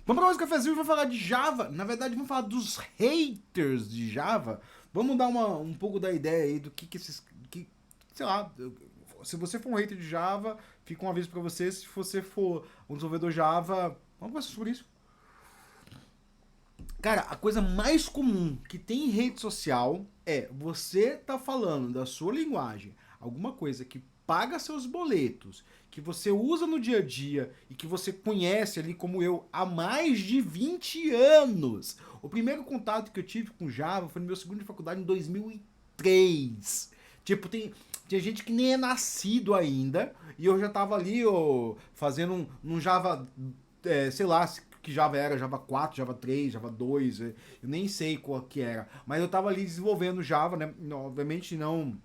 Vamos para mais um cafezinho e vamos falar de Java. Na verdade, vamos falar dos haters de Java. Vamos dar um pouco da ideia aí do que esses. Sei lá, se você for um hater de Java, fica um aviso para você. Se você for um desenvolvedor Java, vamos conversar sobre isso. Cara, a coisa mais comum que tem em rede social é você tá falando da sua linguagem, alguma coisa que paga seus boletos, que você usa no dia a dia e que você conhece ali como eu há mais de 20 anos. O primeiro contato que eu tive com Java foi no meu segundo de faculdade em 2003. Tipo, tem gente que nem é nascido ainda e eu já tava ali fazendo um Java, sei lá, que Java era, Java 4, Java 3, Java 2, eu nem sei qual que era. Mas eu tava ali desenvolvendo Java, né? Obviamente não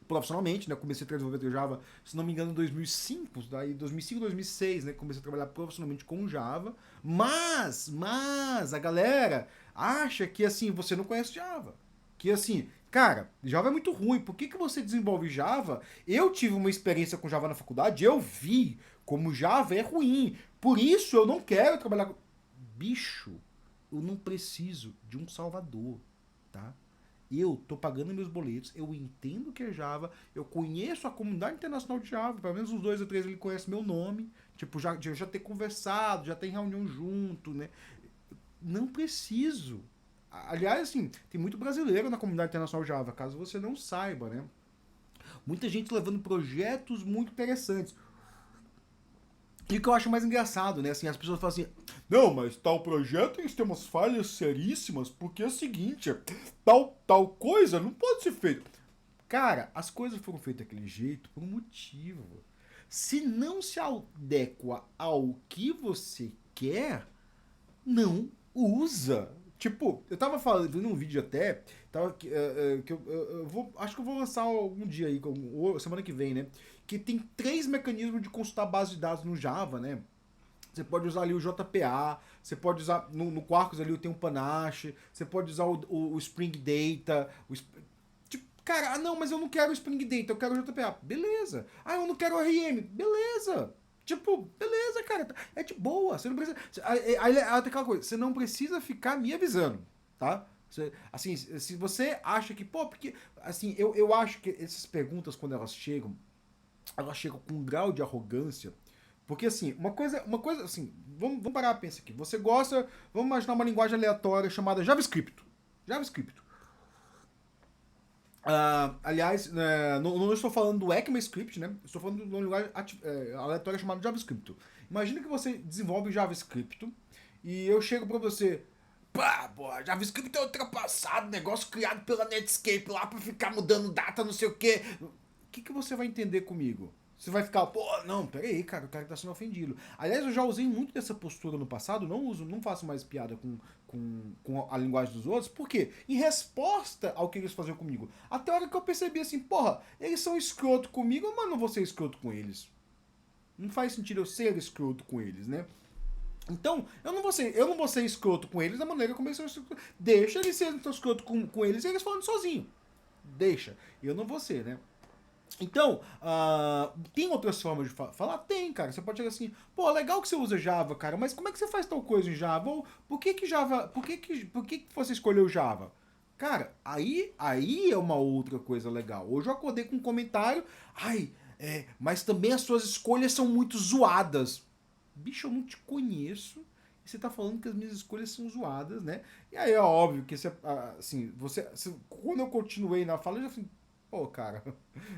profissionalmente, né? Comecei a desenvolver Java, se não me engano, em 2005, daí 2005, 2006, né? Comecei a trabalhar profissionalmente com Java. Mas a galera acha que assim, você não conhece Java. Que assim, cara, Java é muito ruim. Por que você desenvolve Java? Eu tive uma experiência com Java na faculdade, eu vi como Java é ruim. Por isso eu não quero trabalhar com. Bicho, eu não preciso de um salvador, tá? Eu tô pagando meus boletos, eu entendo que é Java, eu conheço a comunidade internacional de Java, pelo menos uns dois ou três ele conhece meu nome, tipo, já ter conversado, já tem reunião junto, né? Não preciso. Aliás, assim, tem muito brasileiro na comunidade internacional Java, caso você não saiba, né? Muita gente levando projetos muito interessantes. E o que eu acho mais engraçado, né? Assim, as pessoas falam assim: não, mas tal projeto tem umas falhas seríssimas, porque é o seguinte, tal coisa não pode ser feita. Cara, as coisas foram feitas daquele jeito por um motivo. Se não se adequa ao que você quer, não usa. Tipo, eu tava falando, vendo um vídeo até, que eu vou, acho que eu vou lançar algum dia aí, semana que vem, né? Que tem três mecanismos de consultar base de dados no Java, né? Você pode usar ali o JPA, você pode usar no Quarkus ali tem um Panache, você pode usar o Spring Data, tipo, cara, ah não, mas eu não quero o Spring Data, eu quero o JPA. Beleza. Ah, eu não quero o RM. Beleza. Tipo, beleza, cara. É de boa. Você não precisa. Aí tem aquela coisa, você não precisa ficar me avisando, tá? Assim, se você acha que, pô, porque. Assim, eu acho que essas perguntas, quando elas chegam com um grau de arrogância. Porque, assim, uma coisa assim, vamos parar a pensar aqui. Você gosta, vamos imaginar uma linguagem aleatória chamada JavaScript. JavaScript. Aliás, não estou falando do ECMAScript, né? Estou falando de uma linguagem aleatória chamada JavaScript. Imagina que você desenvolve JavaScript e eu chego para você, pá, pô, JavaScript é ultrapassado, negócio criado pela Netscape lá para ficar mudando data, não sei o quê. O que você vai entender comigo? Você vai ficar, pô, não, peraí, cara, o cara tá sendo ofendido. Aliás, eu já usei muito dessa postura no passado, não faço mais piada com a linguagem dos outros, por quê? Em resposta ao que eles faziam comigo. Até a hora que eu percebi assim, porra, eles são escroto comigo, mas não vou ser escroto com eles. Não faz sentido eu ser escroto com eles, né? Então, eu não vou ser escroto com eles da maneira como eles são escroto. Deixa eles serem escroto com eles e eles falando sozinho. Deixa. Eu não vou ser, né? Então, tem outras formas de falar? Tem, cara. Você pode chegar assim, pô, legal que você usa Java, cara, mas como é que você faz tal coisa em Java? Ou por que que Java, por que que você escolheu Java? Cara, aí é uma outra coisa legal. Hoje eu acordei com um comentário, ai, mas também as suas escolhas são muito zoadas. Bicho, eu não te conheço. E você tá falando que as minhas escolhas são zoadas, né? E aí é óbvio que assim, quando eu continuei na fala, eu já falei, pô, cara,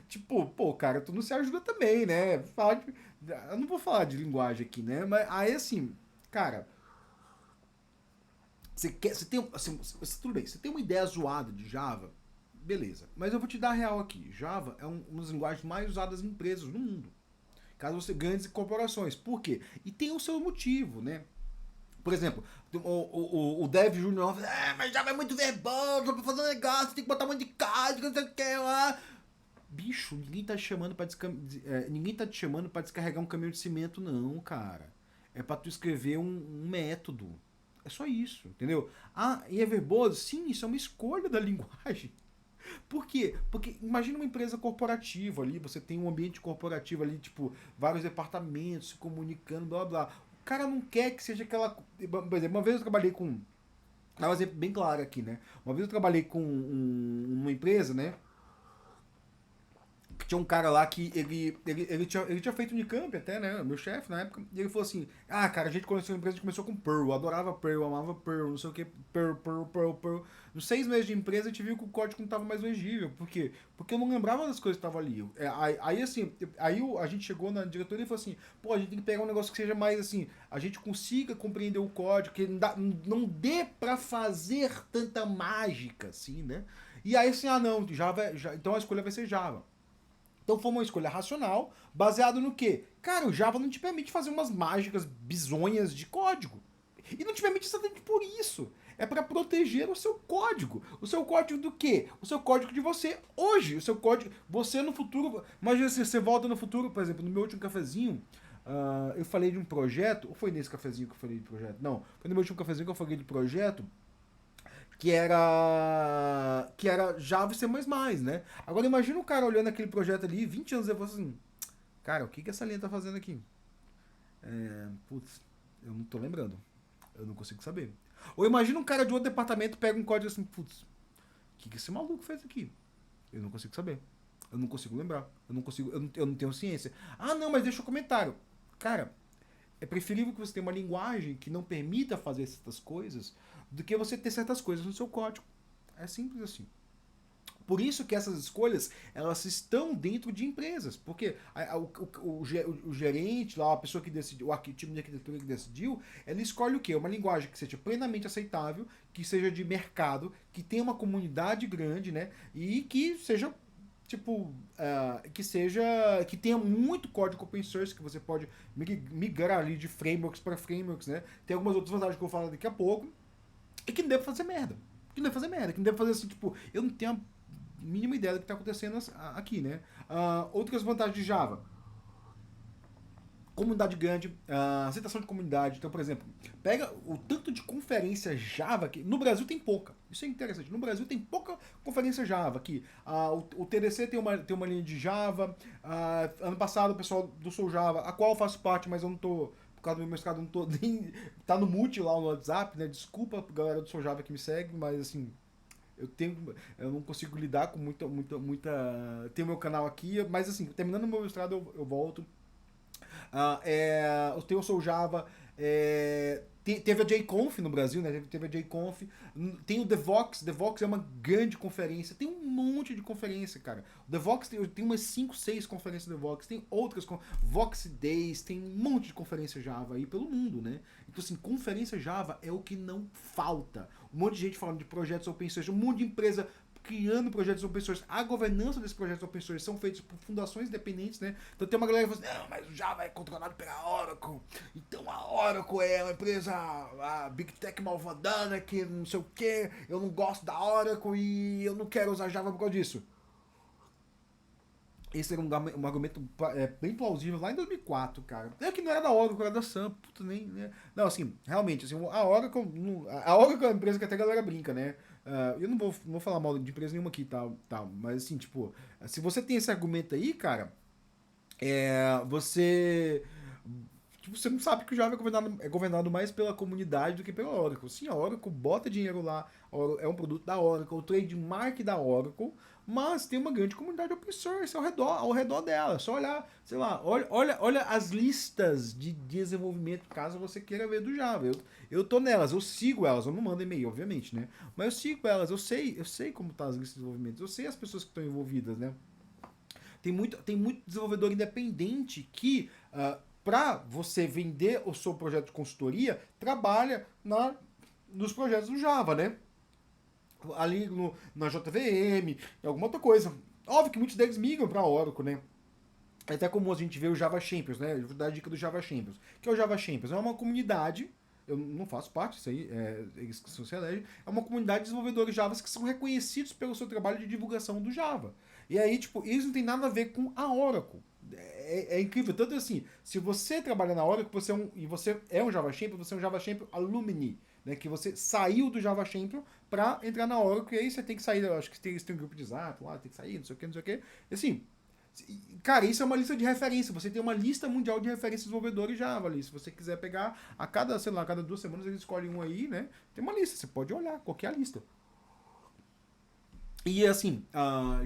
tipo, pô, cara, tu não se ajuda também, né? Eu não vou falar de linguagem aqui, né? Mas aí assim, cara, você tem, assim, tudo bem, você tem uma ideia zoada de Java, beleza. Mas eu vou te dar a real aqui. Java é uma das linguagens mais usadas em empresas no mundo. Caso você ganhe corporações. Por quê? E tem o seu motivo, né? Por exemplo, o Dev Júnior fala, mas Java é muito verboso, pra fazer um negócio, tem que botar um monte de código, não sei o que lá. Bicho, ninguém tá te chamando pra descarregar um caminhão de cimento, não, cara. É pra tu escrever um método. É só isso, entendeu? Ah, e é verboso? Sim, isso é uma escolha da linguagem. Por quê? Porque imagina uma empresa corporativa ali, você tem um ambiente corporativo ali, tipo, vários departamentos se comunicando, blá blá. cara não quer que seja aquela... Por exemplo, uma vez eu trabalhei com... Dá um exemplo bem claro aqui, né? Uma vez eu trabalhei com uma empresa, né? Tinha um cara lá que ele tinha feito Unicamp até, né? Meu chefe na época. E ele falou assim: ah, cara, a gente conheceu a empresa, a gente começou com Perl, eu adorava Perl, eu amava Perl, não sei o que, Perl. Nos 6 meses de empresa a gente viu que o código não estava mais legível. Por quê? Porque eu não lembrava das coisas que estavam ali. Aí assim, a gente chegou na diretoria e falou assim: pô, a gente tem que pegar um negócio que seja mais assim, a gente consiga compreender o código, que não dê pra fazer tanta mágica, assim, né? E aí assim, ah não, Java, então a escolha vai ser Java. Então foi uma escolha racional, baseado no quê? Cara, o Java não te permite fazer umas mágicas bizonhas de código. E não te permite exatamente por isso. É para proteger o seu código. O seu código do quê? O seu código de você hoje. O seu código. Você no futuro. Imagina se você volta no futuro, por exemplo, no meu último cafezinho. Eu falei de um projeto. Ou foi nesse cafezinho que eu falei de projeto? Não. Foi no meu último cafezinho que eu falei de projeto que era Java e C++, né? Agora imagina o cara olhando aquele projeto ali, 20 anos depois assim, cara, o que que essa linha tá fazendo aqui? Putz, eu não tô lembrando. Eu não consigo saber. Ou imagina um cara de outro departamento pega um código assim, putz, o que que esse maluco fez aqui? Eu não consigo saber. Eu não consigo lembrar. Eu não tenho ciência. Ah, não, mas deixa o comentário. Cara, é preferível que você tenha uma linguagem que não permita fazer certas coisas do que você ter certas coisas no seu código. É simples assim. Por isso que essas escolhas, elas estão dentro de empresas. Porque o gerente, lá, a pessoa que decidiu, o time de arquitetura que decidiu, ela escolhe o quê? Uma linguagem que seja plenamente aceitável, que seja de mercado, que tenha uma comunidade grande, né? E que seja tipo, que tenha muito código open source, que você pode migrar ali de frameworks para frameworks, né? Tem algumas outras vantagens que eu vou falar daqui a pouco, e que não deve fazer merda. Que não deve fazer merda, que não deve fazer assim, tipo, eu não tenho a mínima ideia do que está acontecendo aqui, né? Outras vantagens de Java. Comunidade grande, aceitação de comunidade. Então, por exemplo, pega o tanto de conferência Java que no Brasil tem pouca. Isso é interessante. No Brasil tem pouca conferência Java aqui. O TDC tem uma linha de Java. Ano passado o pessoal do Sou Java, a qual eu faço parte, mas eu não tô, por causa do meu mestrado, não tô nem. Tá no mute lá no WhatsApp, né? Desculpa galera do Sou Java que me segue, mas assim, eu não consigo lidar com muita. Tem o meu canal aqui, mas assim, terminando o meu mestrado eu volto. Tem o Soul Java, teve a JConf no Brasil, né? Teve a JConf, tem o Devox é uma grande conferência, tem um monte de conferência, cara. O Devox tem umas 5, 6 conferências do Devox, tem outras, Vox Days, tem um monte de conferência Java aí pelo mundo, né? Então, assim, conferência Java é o que não falta. Um monte de gente falando de projetos open source, um monte de empresa criando projetos open source. A governança desses projetos open source são feitos por fundações independentes, né? Então tem uma galera que fala assim, não, mas o Java é controlado pela Oracle. Então a Oracle é uma empresa, a Big Tech malvadana, que não sei o que, eu não gosto da Oracle e eu não quero usar Java por causa disso. Esse era um argumento bem plausível lá em 2004, cara. É que não era da Oracle, era da Sun. Puta, nem, né? Não, assim, realmente, assim, a Oracle é uma empresa que até a galera brinca, né? Eu não vou falar mal de empresa nenhuma aqui, tal, mas assim, tipo, se você tem esse argumento aí, cara, você. Tipo, você não sabe que o Java é governado mais pela comunidade do que pela Oracle. Sim, a Oracle bota dinheiro lá, é um produto da Oracle, o trademark da Oracle, mas tem uma grande comunidade open source ao redor dela. É só olhar, sei lá, olha as listas de desenvolvimento, caso você queira ver do Java. Eu tô nelas, eu sigo elas, eu não mando e-mail, obviamente, né? Mas eu sigo elas, eu sei como tá as listas de desenvolvimento, eu sei as pessoas que estão envolvidas, né? Tem muito desenvolvedor independente que, para você vender o seu projeto de consultoria, trabalha nos projetos do Java, né? Ali na JVM, em alguma outra coisa. Óbvio que muitos deles migram para Oracle, né? É até comum a gente ver o Java Champions, né? Eu vou dar a dica do Java Champions. O que é o Java Champions? É uma comunidade, eu não faço parte disso aí, eles que se elegem, é uma comunidade de desenvolvedores Java que são reconhecidos pelo seu trabalho de divulgação do Java. E aí, tipo, eles não tem nada a ver com a Oracle. É incrível. Tanto assim, se você trabalha na Oracle e você é um Java Champion, você é um Java Champion Alumni. Né, que você saiu do Java Champion para entrar na Oracle, e aí você tem que sair, eu acho que eles têm um grupo de zap lá, tem que sair, não sei o que, não sei o que. E assim, Cara, isso é uma lista de referência. Você tem uma lista mundial de referências de desenvolvedores Java ali. Se você quiser pegar, a cada, sei lá, a cada 2 semanas eles escolhem um aí, né? Tem uma lista, você pode olhar, qualquer lista. E assim,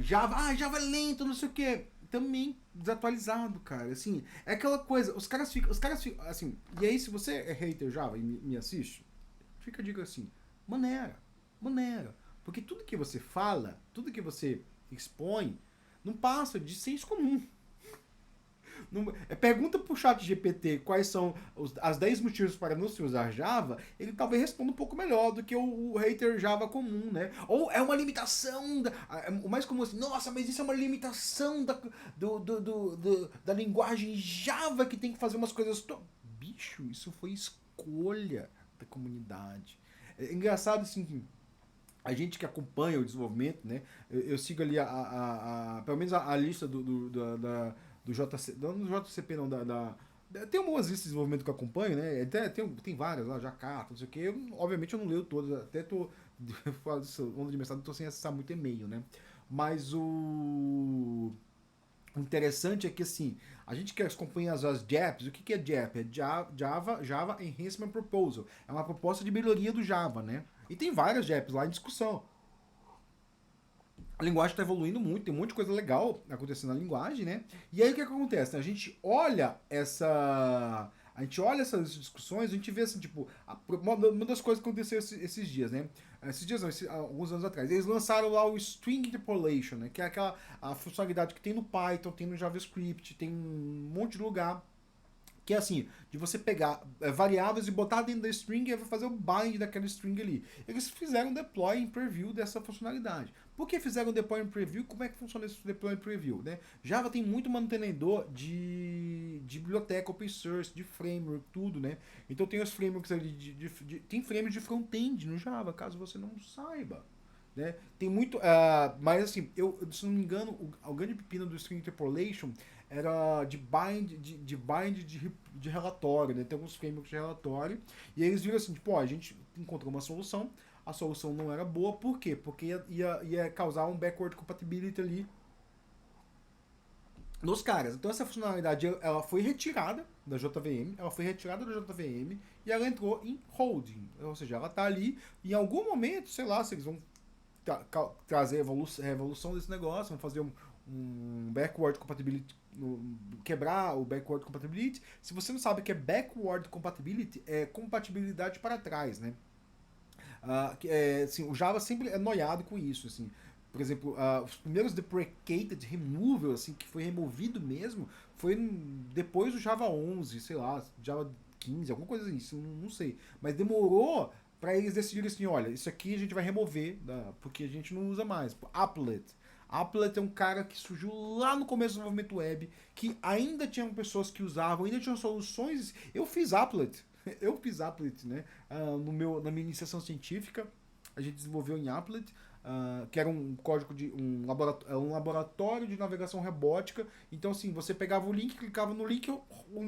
Java é lento, não sei o que. Também desatualizado, cara. Assim, é aquela coisa, os caras ficam, assim, e aí se você é hater Java e me assiste, fica a dica assim, maneira, maneira. Porque tudo que você fala, tudo que você expõe, não passa de senso comum. Pergunta pro chat GPT quais são as 10 motivos para não se usar Java, ele talvez responda um pouco melhor do que o hater Java comum, né? Ou é uma limitação, o mais comum assim, nossa, mas isso é uma limitação da linguagem Java que tem que fazer umas coisas... Bicho, isso foi escolha da comunidade. É engraçado assim, a gente que acompanha o desenvolvimento, né? Eu sigo ali pelo menos a lista do JC, não do JCP não, tem algumas listas de desenvolvimento que eu acompanho, né? Até tem várias lá, Jakarta, não sei o que. Obviamente eu não leio todas, até tô onda de mestrado, tô sem acessar muito e-mail, né? Mas o interessante é que assim, a gente que acompanha as JAPs, o que é JAP? É Java Enhancement Proposal. É uma proposta de melhoria do Java, né? E tem várias JAPs lá em discussão. A linguagem está evoluindo muito, tem um monte de coisa legal acontecendo na linguagem, né? E aí o que acontece? A gente olha essas discussões, a gente vê assim, tipo, uma das coisas que aconteceu esses dias, né? Esses dias não, alguns anos atrás. Eles lançaram lá o String Interpolation, né? Que é aquela a funcionalidade que tem no Python, tem no JavaScript, tem um monte de lugar. Que é assim, de você pegar variáveis e botar dentro da string e vai fazer o bind daquela string ali. Eles fizeram um deploy em preview dessa funcionalidade. Por que fizeram um deploy em preview? Como é que funciona esse deploy em preview? Né? Java tem muito mantenedor de biblioteca open source, de framework, tudo, né? Então tem os frameworks ali, tem frameworks de front-end no Java, caso você não saiba. Né? Tem muito. Mas assim, se não me engano, o grande pepino do String Interpolation era de relatório, né? Tem alguns frameworks de relatório. E aí eles viram assim, tipo, ó, a gente encontrou uma solução, a solução não era boa, por quê? Porque ia causar um backward compatibility ali nos caras. Então essa funcionalidade ela foi retirada da JVM, e ela entrou em holding. Ou seja, ela tá ali e em algum momento, sei lá, se eles vão trazer a revolução desse negócio, vão fazer um backward compatibility, quebrar o backward compatibility. Se você não sabe o que é backward compatibility, é compatibilidade para trás, né? Assim, o Java sempre é noiado com isso, assim. Por exemplo, os primeiros deprecated removal, assim, que foi removido mesmo, foi depois do Java 11, sei lá, Java 15, alguma coisa assim, não sei. Mas demorou para eles decidirem assim, olha, isso aqui a gente vai remover, porque a gente não usa mais. Applet. Applet é um cara que surgiu lá no começo do desenvolvimento web, que ainda tinham pessoas que usavam, ainda tinham soluções. Eu fiz Applet. Eu fiz Applet, né? Na minha iniciação científica, a gente desenvolveu em Applet, que era um código de um laboratório de navegação robótica. Então, assim, você pegava o link, clicava no link,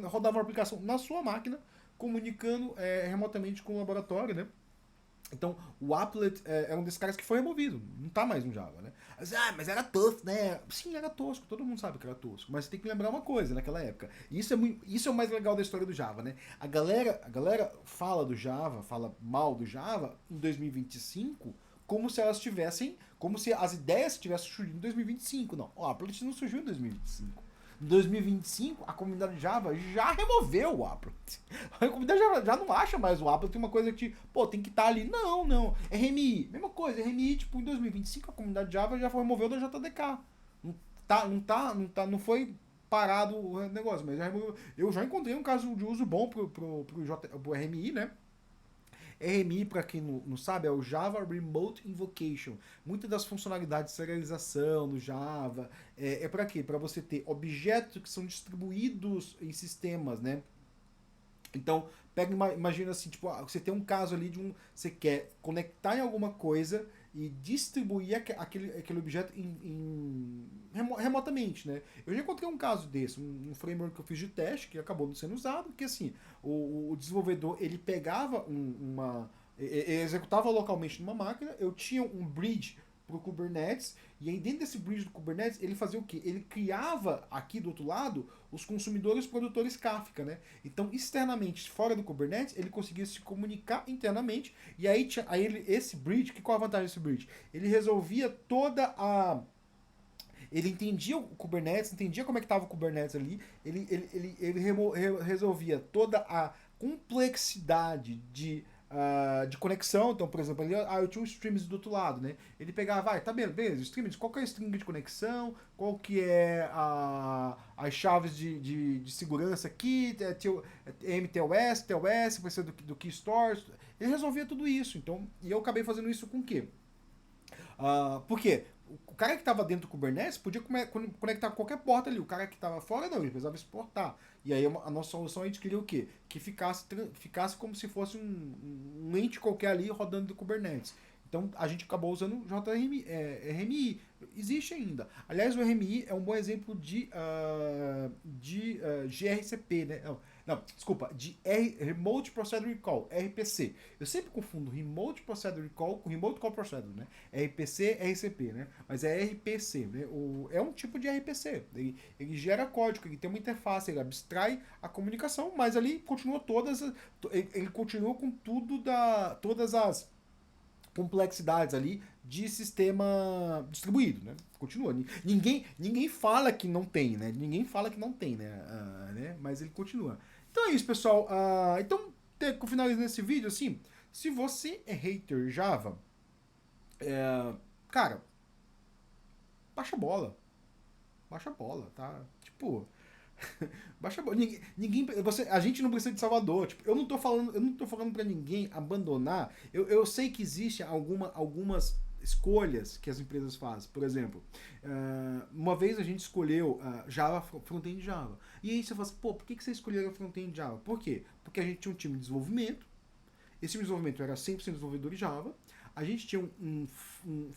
rodava a aplicação na sua máquina, comunicando remotamente com o laboratório, né? Então, o Applet é um desses caras que foi removido. Não tá mais no Java, né? Mas era tosco, né? Sim, era tosco. Todo mundo sabe que era tosco. Mas você tem que lembrar uma coisa naquela época. Isso é o mais legal da história do Java, né? A galera fala do Java, fala mal do Java em 2025 como se elas tivessem... Como se as ideias tivessem surgido em 2025. Não, o Applet não surgiu em 2025. Em 2025, a comunidade Java já removeu o Applet. A comunidade já não acha mais o Applet. Tem uma coisa que, pô, tem que estar ali. Não, não. RMI, mesma coisa. RMI, tipo, em 2025, a comunidade Java já removeu da JDK. Não foi parado o negócio, mas já removeu. Eu já encontrei um caso de uso bom pro RMI, né? RMI, para quem não sabe, é o Java Remote Invocation. Muitas das funcionalidades de serialização no Java é para quê? Para você ter objetos que são distribuídos em sistemas, né? Então, imagina assim, tipo, você tem um caso ali você quer conectar em alguma coisa e distribuir aquele objeto remotamente, né? Eu já encontrei um caso desse, um framework que eu fiz de teste, que acabou não sendo usado, que assim, o desenvolvedor, ele pegava ele executava localmente numa máquina, eu tinha um bridge pro Kubernetes, e aí dentro desse bridge do Kubernetes, ele fazia o quê? Ele criava aqui do outro lado os consumidores produtores Kafka, né? Então, externamente, fora do Kubernetes, ele conseguia se comunicar internamente, e aí, esse bridge, qual a vantagem desse bridge? Ele resolvia toda a... Ele entendia o Kubernetes, entendia como é que estava o Kubernetes ali, ele resolvia toda a complexidade de conexão. Então, por exemplo, eu tinha um streams do outro lado, né? Ele pegava, tá beleza, streams, qual que é a string de conexão, qual que é as chaves de segurança aqui, MTLS, TLS, vai ser do Key Store. Ele resolvia tudo isso. Então, e eu acabei fazendo isso com o quê? Por quê? O cara que estava dentro do Kubernetes podia conectar qualquer porta ali. O cara que estava fora, não, ele precisava exportar. E aí a nossa solução a gente queria o quê? Que ficasse como se fosse um ente qualquer ali rodando do Kubernetes. Então a gente acabou usando RMI. Existe ainda. Aliás, o RMI é um bom exemplo de gRCP, né? Não, desculpa, de Remote Procedure Call, RPC. Eu sempre confundo Remote Procedure Call com Remote Call Procedure, né? RPC, RCP, né? Mas é RPC, né? É um tipo de RPC. Ele gera código, ele tem uma interface, ele abstrai a comunicação, mas ali continua ele continua com todas as complexidades ali de sistema distribuído, né? Continua. Ninguém fala que não tem, né? Ninguém fala que não tem, né? Mas ele continua. Então é isso, pessoal. Então, finalizando esse vídeo, assim, se você é hater Java, cara, baixa a bola. Baixa a bola, tá? Tipo, baixa a bola. A gente não precisa de Salvador. Tipo, eu não tô falando para ninguém abandonar. Eu sei que existem algumas escolhas que as empresas fazem. Por exemplo, uma vez a gente escolheu Java, front-end Java. E aí você fala assim, pô, por que você escolheu front-end Java? Por quê? Porque a gente tinha um time de desenvolvimento. Esse time de desenvolvimento era 100% desenvolvedor em Java. A gente tinha um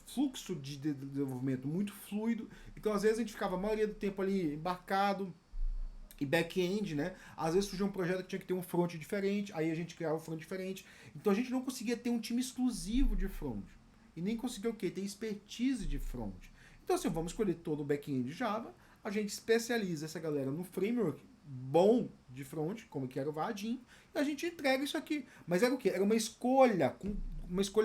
fluxo de desenvolvimento muito fluido. Então, às vezes, a gente ficava a maioria do tempo ali embarcado e back-end, né? Às vezes surgia um projeto que tinha que ter um front diferente, aí a gente criava um front diferente. Então a gente não conseguia ter um time exclusivo de front. E nem conseguia o quê? Ter expertise de front. Então assim, vamos escolher todo o back-end de Java, a gente especializa essa galera no framework bom de front, como que era o Vaadin, e a gente entrega isso aqui. Mas era o quê? Era uma escolha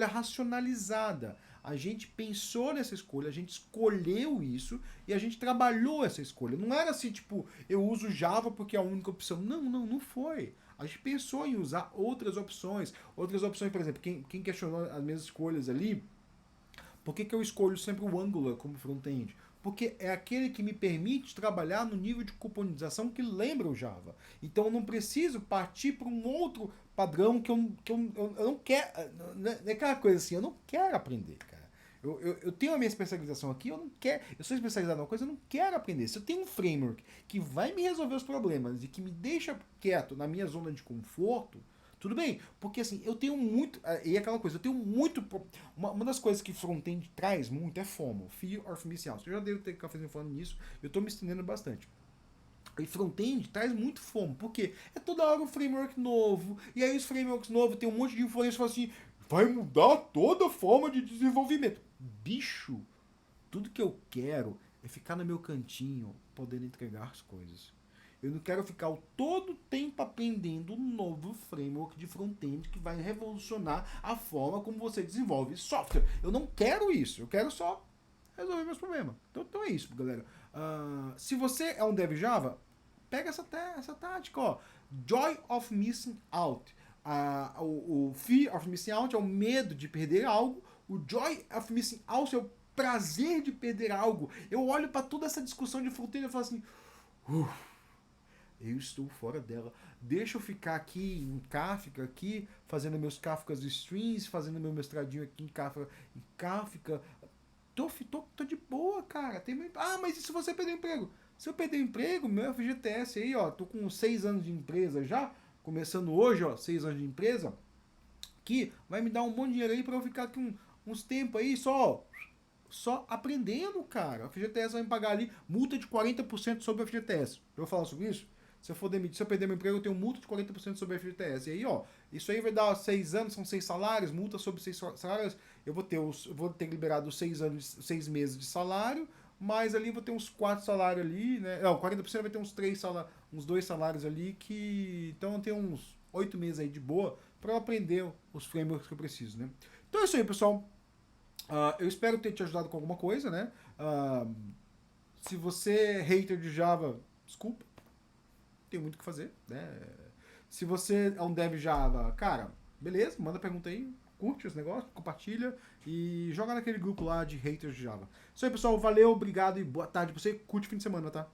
racionalizada. A gente pensou nessa escolha, a gente escolheu isso e a gente trabalhou essa escolha. Não era assim, tipo, eu uso Java porque é a única opção. Não foi. A gente pensou em usar outras opções. Outras opções, por exemplo, quem questionou as minhas escolhas ali, por que eu escolho sempre o Angular como front-end? Porque é aquele que me permite trabalhar no nível de cuponização que lembra o Java. Então eu não preciso partir para um outro padrão que eu não quero. Não é aquela coisa assim, eu não quero aprender, cara. Eu tenho a minha especialização aqui, eu não quero. Eu sou especializado numa coisa, eu não quero aprender. Se eu tenho um framework que vai me resolver os problemas e que me deixa quieto na minha zona de conforto, tudo bem, porque assim, eu tenho muito. E aquela coisa, eu tenho muito. Uma das coisas que front-end traz muito é FOMO, Fear of Missing Out. Eu já devo ter cafezinho falando nisso, eu tô me estendendo bastante. E front-end traz muito FOMO, porque é toda hora um framework novo, e aí os frameworks novos tem um monte de influência e fala assim, vai mudar toda a forma de desenvolvimento. Bicho, tudo que eu quero é ficar no meu cantinho, podendo entregar as coisas. Eu não quero ficar todo o tempo aprendendo um novo framework de front-end que vai revolucionar a forma como você desenvolve software. Eu não quero isso. Eu quero só resolver meus problemas. Então é isso, galera. Se você é um dev Java, pega essa tática, ó. Joy of missing out. O fear of missing out é o medo de perder algo. O joy of missing out é o prazer de perder algo. Eu olho para toda essa discussão de front-end e falo assim... eu estou fora dela. Deixa eu ficar aqui em Kafka, aqui, fazendo meus Kafkas streams, fazendo meu mestradinho aqui em Kafka. Tô de boa, cara. Mas e se você perder o emprego? Se eu perder o emprego, meu FGTS aí, ó, tô com 6 anos de empresa já, começando hoje, ó, 6 anos de empresa, que vai me dar um bom dinheiro aí pra eu ficar aqui uns tempos aí só aprendendo, cara. A FGTS vai me pagar ali multa de 40% sobre a FGTS. Eu vou falar sobre isso? Se eu for demitido, se eu perder meu emprego, eu tenho multa de 40% sobre a FGTS. E aí, ó, isso aí vai dar 6 anos, são 6 salários, multa sobre 6 salários. Eu vou ter liberado 6 anos, 6 meses de salário, mas ali vou ter uns 4 salários ali, né? Não, 40% vai ter uns 3 salários, uns 2 salários ali que. Então eu tenho uns 8 meses aí de boa para eu aprender os frameworks que eu preciso, né? Então é isso aí, pessoal. Eu espero ter te ajudado com alguma coisa, né? Se você é hater de Java, desculpa, tem muito o que fazer, né? Se você é um dev Java, cara, beleza, manda pergunta aí, curte os negócios, compartilha e joga naquele grupo lá de haters de Java. Isso aí, pessoal, valeu, obrigado e boa tarde pra você. Curte o fim de semana, tá?